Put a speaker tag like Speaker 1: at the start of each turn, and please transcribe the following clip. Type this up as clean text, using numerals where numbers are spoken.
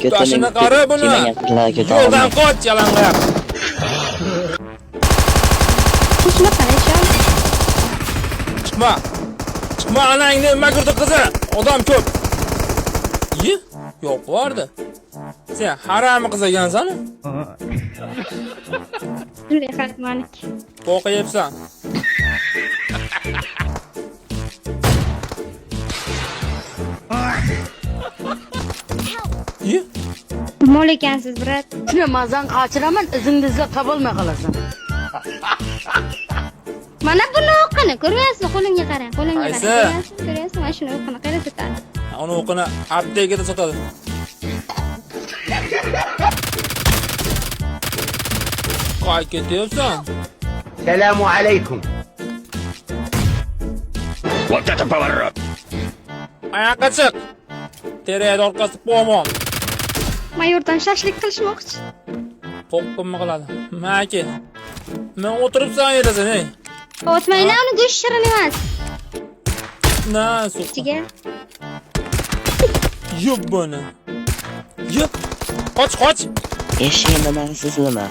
Speaker 1: Tutashini qara buni. Yo'ldan qoch, yalang'oq.
Speaker 2: Chiqma qaraysan.
Speaker 1: Chiqma. Chiqma anangni nima ko'rdi qizi? Odam ko'p. Yi? Yo'q bordi. Sen harami qiz ekansan?
Speaker 2: Shunday qatmanik.
Speaker 1: O'qiyapsan. Yi?
Speaker 2: Mol ekansiz, brat.
Speaker 3: Shuni mazan qochiraman, izingizga topolmay qolasan.
Speaker 2: Mana buni o'qini ko'ryapsiz, qo'limga qarang, qo'limga
Speaker 1: Qaysi?
Speaker 2: qarang. Ko'ryapsiz, mana shuni o'qini qayerda tutadi?
Speaker 1: Uni o'qini aptekada sotadi. Qo'y ketyapsan.
Speaker 4: Assalomu alaykum.
Speaker 1: Oyoqqa chiq. Terayda orqasi pomon.
Speaker 2: Mayordan shashlik qilishmoqchi.
Speaker 1: Qo'qqimni qiladi. Maki. Men o'tiribsan yerasan, ey.
Speaker 2: O'tmaylar, uni go'sht shirin emas.
Speaker 1: Na, suq.
Speaker 2: Ichiga.
Speaker 1: Yub buni. Yub. Qoch.
Speaker 5: Eshigimda man siz nima?